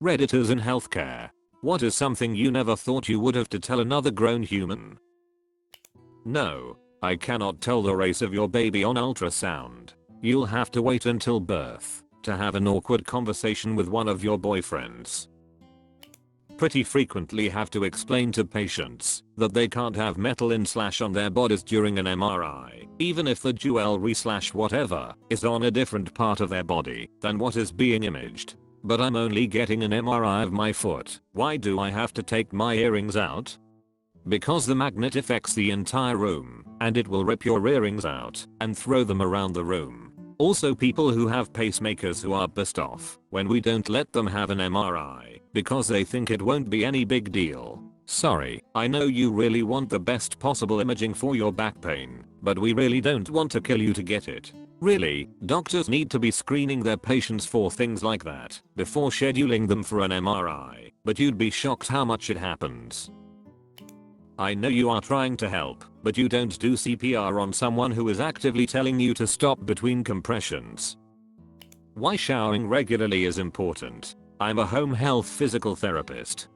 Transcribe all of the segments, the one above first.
Redditors in healthcare. What is something you never thought you would have to tell another grown human? No, I cannot tell the race of your baby on ultrasound. You'll have to wait until birth to have an awkward conversation with one of your boyfriends. Pretty frequently have to explain to patients that they can't have metal in/on their bodies during an MRI, even if the jewelry/whatever is on a different part of their body than what is being imaged. But I'm only getting an MRI of my foot. Why do I have to take my earrings out? Because the magnet affects the entire room, and it will rip your earrings out and throw them around the room. Also, people who have pacemakers who are pissed off when we don't let them have an MRI because they think it won't be any big deal. Sorry, I know you really want the best possible imaging for your back pain, but we really don't want to kill you to get it. Really, doctors need to be screening their patients for things like that before scheduling them for an MRI, but you'd be shocked how much it happens. I know you are trying to help, but you don't do CPR on someone who is actively telling you to stop between compressions. Why showering regularly is important. I'm a home health physical therapist.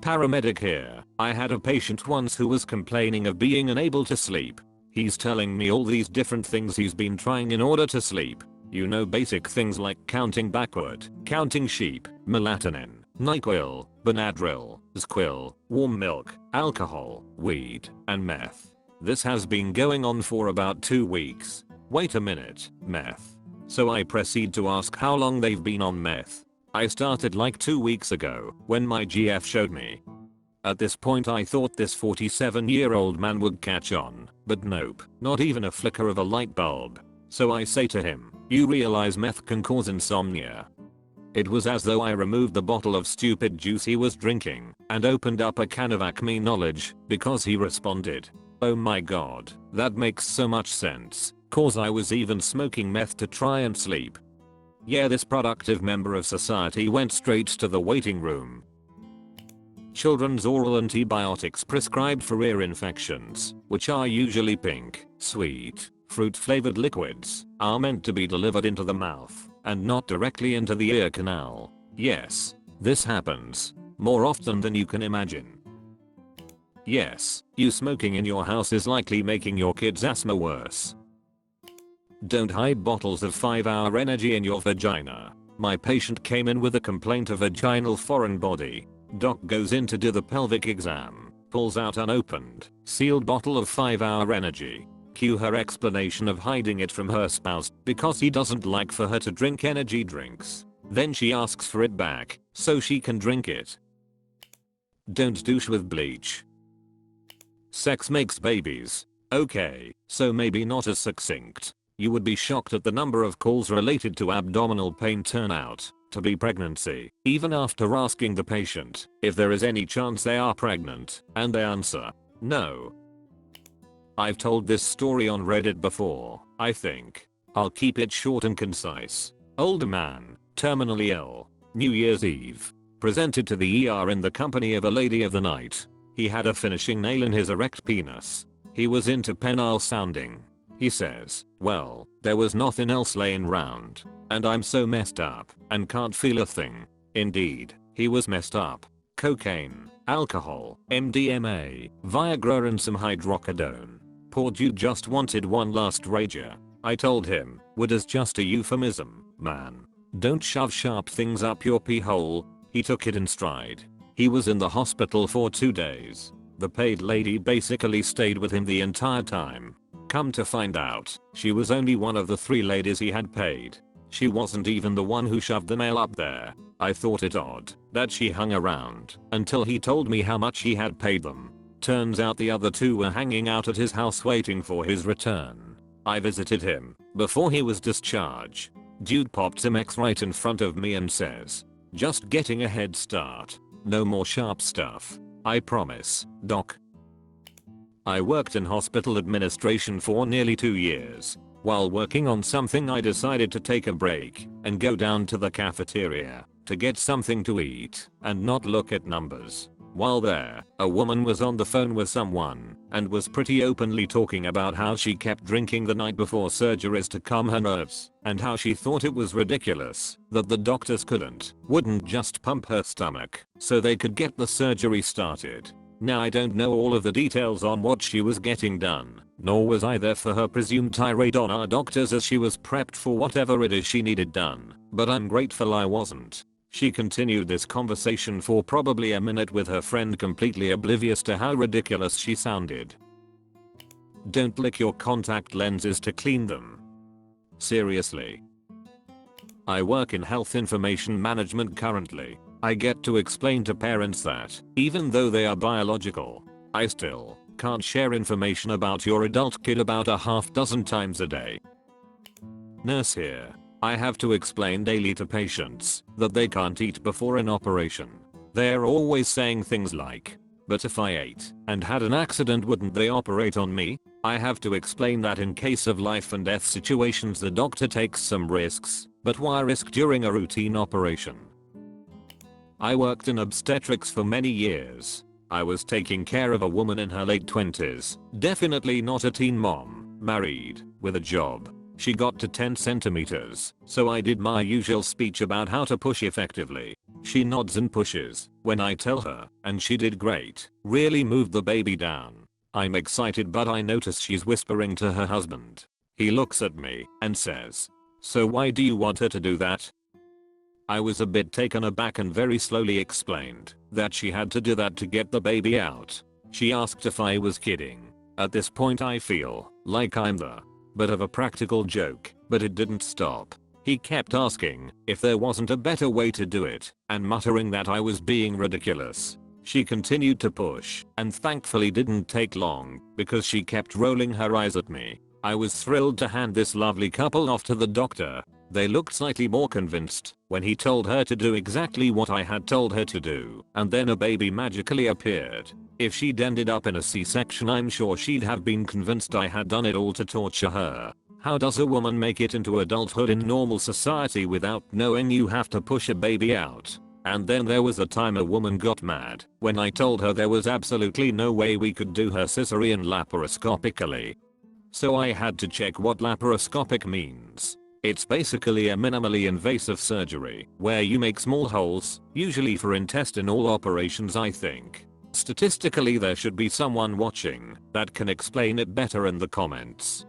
Paramedic here. I had a patient once who was complaining of being unable to sleep. He's telling me all these different things he's been trying in order to sleep. You know, basic things like counting backward, counting sheep, melatonin, NyQuil, Benadryl, Zquil, warm milk, alcohol, weed, and meth. This has been going on for about 2 weeks. Wait a minute, meth. So I proceed to ask how long they've been on meth. I started like 2 weeks ago when my GF showed me. At this point I thought this 47-year-old man would catch on, but nope, not even a flicker of a light bulb. So I say to him, you realize meth can cause insomnia? It was as though I removed the bottle of stupid juice he was drinking and opened up a can of Acme knowledge, because he responded, oh my god, that makes so much sense, cause I was even smoking meth to try and sleep. Yeah, this productive member of society went straight to the waiting room. Children's oral antibiotics prescribed for ear infections, which are usually pink, sweet, fruit-flavored liquids, are meant to be delivered into the mouth and not directly into the ear canal. Yes, this happens more often than you can imagine. Yes, you smoking in your house is likely making your kids' asthma worse. Don't hide bottles of 5-hour energy in your vagina. My patient came in with a complaint of vaginal foreign body. Doc goes in to do the pelvic exam, pulls out unopened, sealed bottle of 5-hour energy. Cue her explanation of hiding it from her spouse because he doesn't like for her to drink energy drinks. Then she asks for it back so she can drink it. Don't douche with bleach. Sex makes babies. Okay, so maybe not as succinct. You would be shocked at the number of calls related to abdominal pain turn out to be pregnancy, even after asking the patient if there is any chance they are pregnant, and they answer, no. I've told this story on Reddit before, I think. I'll keep it short and concise. Older man, terminally ill, New Year's Eve. Presented to the ER in the company of a lady of the night. He had a finishing nail in his erect penis. He was into penile sounding. He says, well, there was nothing else laying round, and I'm so messed up and can't feel a thing. Indeed, he was messed up. Cocaine, alcohol, MDMA, Viagra and some hydrocodone. Poor dude just wanted one last rager. I told him, wood is just a euphemism, man. Don't shove sharp things up your pee hole. He took it in stride. He was in the hospital for 2 days. The paid lady basically stayed with him the entire time. Come to find out, she was only one of the 3 ladies he had paid. She wasn't even the one who shoved the nail up there. I thought it odd that she hung around until he told me how much he had paid them. Turns out the other 2 were hanging out at his house waiting for his return. I visited him before he was discharged. Dude popped some X right in front of me and says, just getting a head start. No more sharp stuff. I promise, doc. I worked in hospital administration for nearly 2 years. While working on something, I decided to take a break and go down to the cafeteria to get something to eat and not look at numbers. While there, a woman was on the phone with someone and was pretty openly talking about how she kept drinking the night before surgeries to calm her nerves and how she thought it was ridiculous that the doctors wouldn't just pump her stomach so they could get the surgery started. Now I don't know all of the details on what she was getting done, nor was I there for her presumed tirade on our doctors as she was prepped for whatever it is she needed done, but I'm grateful I wasn't. She continued this conversation for probably a minute with her friend, completely oblivious to how ridiculous she sounded. Don't lick your contact lenses to clean them. Seriously. I work in health information management currently. I get to explain to parents that, even though they are biological, I still can't share information about your adult kid about a half dozen times a day. Nurse here. I have to explain daily to patients that they can't eat before an operation. They're always saying things like, but if I ate and had an accident, wouldn't they operate on me? I have to explain that in case of life and death situations the doctor takes some risks, but why risk during a routine operation? I worked in obstetrics for many years. I was taking care of a woman in her late 20s, definitely not a teen mom, married, with a job. She got to 10 centimeters, so I did my usual speech about how to push effectively. She nods and pushes when I tell her, and she did great, really moved the baby down. I'm excited, but I notice she's whispering to her husband. He looks at me and says, "So why do you want her to do that?" I was a bit taken aback and very slowly explained that she had to do that to get the baby out. She asked if I was kidding. At this point I feel like I'm the butt of a practical joke, but it didn't stop. He kept asking if there wasn't a better way to do it and muttering that I was being ridiculous. She continued to push and thankfully didn't take long because she kept rolling her eyes at me. I was thrilled to hand this lovely couple off to the doctor. They looked slightly more convinced when he told her to do exactly what I had told her to do, and then a baby magically appeared. If she'd ended up in a C-section, I'm sure she'd have been convinced I had done it all to torture her. How does a woman make it into adulthood in normal society without knowing you have to push a baby out? And then there was a time a woman got mad when I told her there was absolutely no way we could do her cesarean laparoscopically. So I had to check what laparoscopic means. It's basically a minimally invasive surgery where you make small holes, usually for intestinal operations, I think. Statistically, there should be someone watching that can explain it better in the comments.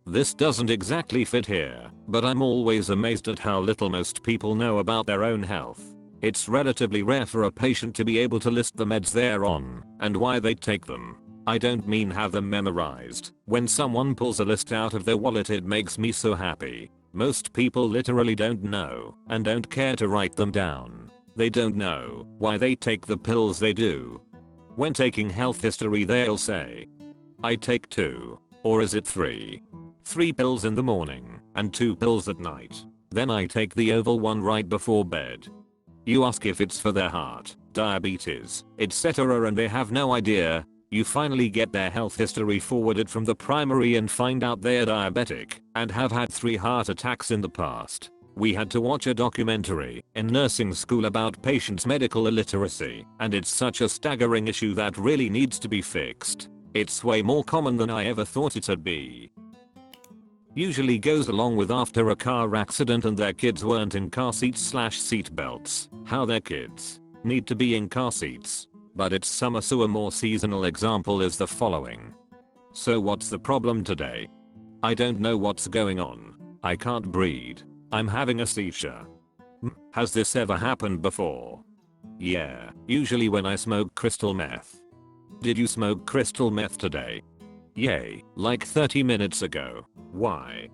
This doesn't exactly fit here, but I'm always amazed at how little most people know about their own health. It's relatively rare for a patient to be able to list the meds they're on and why they take them. I don't mean have them memorized. When someone pulls a list out of their wallet, it makes me so happy. Most people literally don't know and don't care to write them down. They don't know why they take the pills they do. When taking health history, they'll say, I take 2, or is it 3? 3 pills in the morning and 2 pills at night. Then I take the oval one right before bed. You ask if it's for their heart, diabetes, etc., and they have no idea. You finally get their health history forwarded from the primary and find out they're diabetic and have had 3 heart attacks in the past. We had to watch a documentary in nursing school about patients' medical illiteracy, and it's such a staggering issue that really needs to be fixed. It's way more common than I ever thought it'd be. Usually goes along with after a car accident and their kids weren't in car seats/seat belts, how their kids need to be in car seats. But it's summer, so a more seasonal example is the following. So what's the problem today? I don't know what's going on. I can't breathe. I'm having a seizure. Has this ever happened before? Yeah, usually when I smoke crystal meth. Did you smoke crystal meth today? Yay, like 30 minutes ago. Why?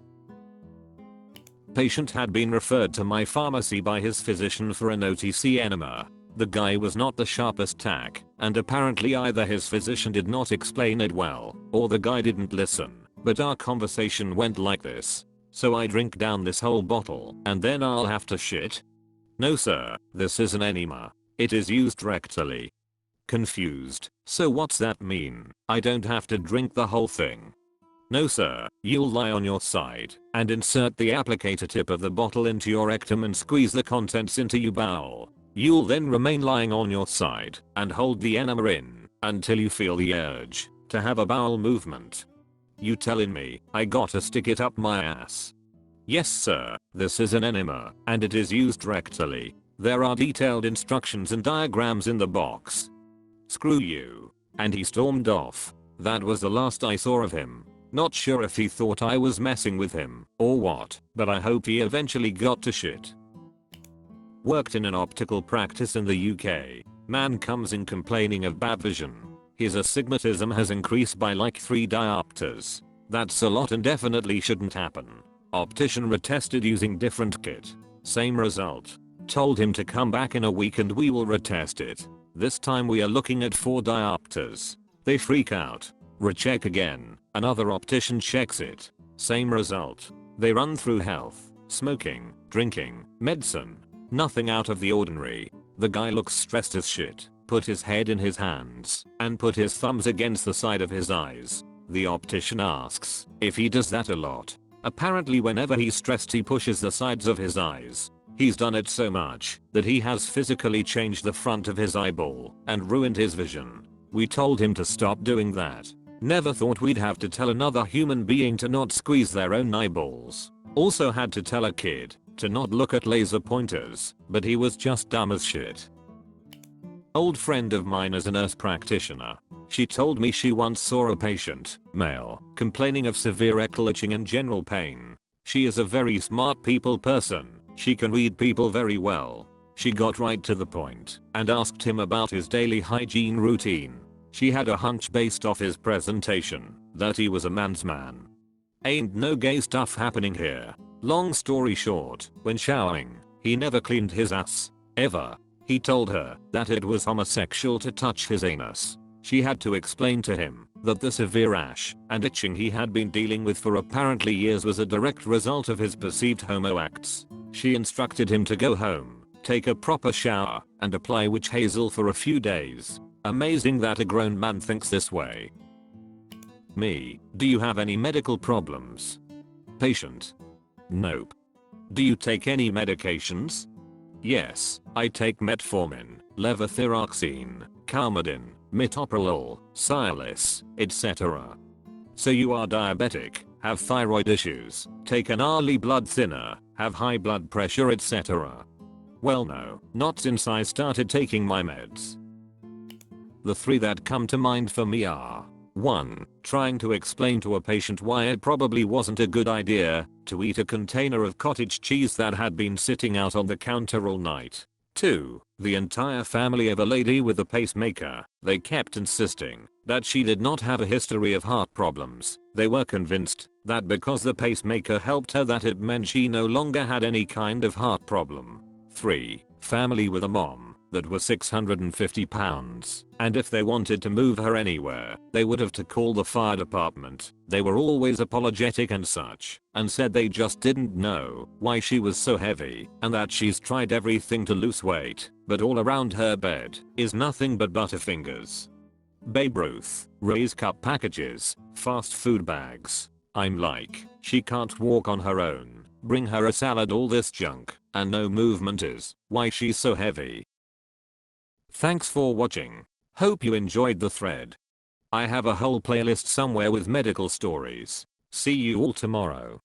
Patient had been referred to my pharmacy by his physician for an OTC enema. The guy was not the sharpest tack, and apparently either his physician did not explain it well, or the guy didn't listen, but our conversation went like this. So I drink down this whole bottle, and then I'll have to shit? No sir, this is an enema. It is used rectally. Confused. So what's that mean? I don't have to drink the whole thing? No sir, you'll lie on your side and insert the applicator tip of the bottle into your rectum and squeeze the contents into your bowel. You'll then remain lying on your side and hold the enema in until you feel the urge to have a bowel movement. You telling me I gotta stick it up my ass? Yes sir, this is an enema and it is used rectally. There are detailed instructions and diagrams in the box. Screw you. And he stormed off. That was the last I saw of him. Not sure if he thought I was messing with him or what, but I hope he eventually got to shit. Worked in an optical practice in the UK. Man comes in complaining of bad vision. His astigmatism has increased by like 3 diopters. That's a lot and definitely shouldn't happen. Optician retested using different kit. Same result. Told him to come back in a week and we will retest it. This time we are looking at 4 diopters. They freak out. Recheck again. Another optician checks it. Same result. They run through health, smoking, drinking, medicine. Nothing out of the ordinary. The guy looks stressed as shit, put his head in his hands, and put his thumbs against the side of his eyes. The optician asks if he does that a lot. Apparently whenever he's stressed he pushes the sides of his eyes. He's done it so much that he has physically changed the front of his eyeball and ruined his vision. We told him to stop doing that. Never thought we'd have to tell another human being to not squeeze their own eyeballs. Also had to tell a kid to not look at laser pointers, but he was just dumb as shit. Old friend of mine is a nurse practitioner. She told me she once saw a patient, male, complaining of severe rectal itching and general pain. She is a very smart people person. She can read people very well. She got right to the point and asked him about his daily hygiene routine. She had a hunch based off his presentation that he was a man's man. Ain't no gay stuff happening here. Long story short, when showering, he never cleaned his ass. Ever. He told her that it was homosexual to touch his anus. She had to explain to him that the severe rash and itching he had been dealing with for apparently years was a direct result of his perceived homo acts. She instructed him to go home, take a proper shower, and apply witch hazel for a few days. Amazing that a grown man thinks this way. Me, do you have any medical problems? Patient. Nope. Do you take any medications? Yes, I take metformin, levothyroxine, Coumadin, metoprolol, Cialis, etc. So you are diabetic, have thyroid issues, take an hourly blood thinner, have high blood pressure, etc. Well no, not since I started taking my meds. The 3 that come to mind for me are 1. Trying to explain to a patient why it probably wasn't a good idea to eat a container of cottage cheese that had been sitting out on the counter all night. 2. The entire family of a lady with a pacemaker. They kept insisting that she did not have a history of heart problems. They were convinced that because the pacemaker helped her that it meant she no longer had any kind of heart problem. 3. Family with a mom that was 650 pounds, and if they wanted to move her anywhere, they would have to call the fire department. They were always apologetic and such, and said they just didn't know why she was so heavy, and that she's tried everything to lose weight, but all around her bed is nothing but Butterfingers, Babe Ruth, Ray's cup packages, fast food bags. I'm like, she can't walk on her own, bring her a salad, all this junk, and no movement is why she's so heavy. Thanks for watching. Hope you enjoyed the thread. I have a whole playlist somewhere with medical stories. See you all tomorrow.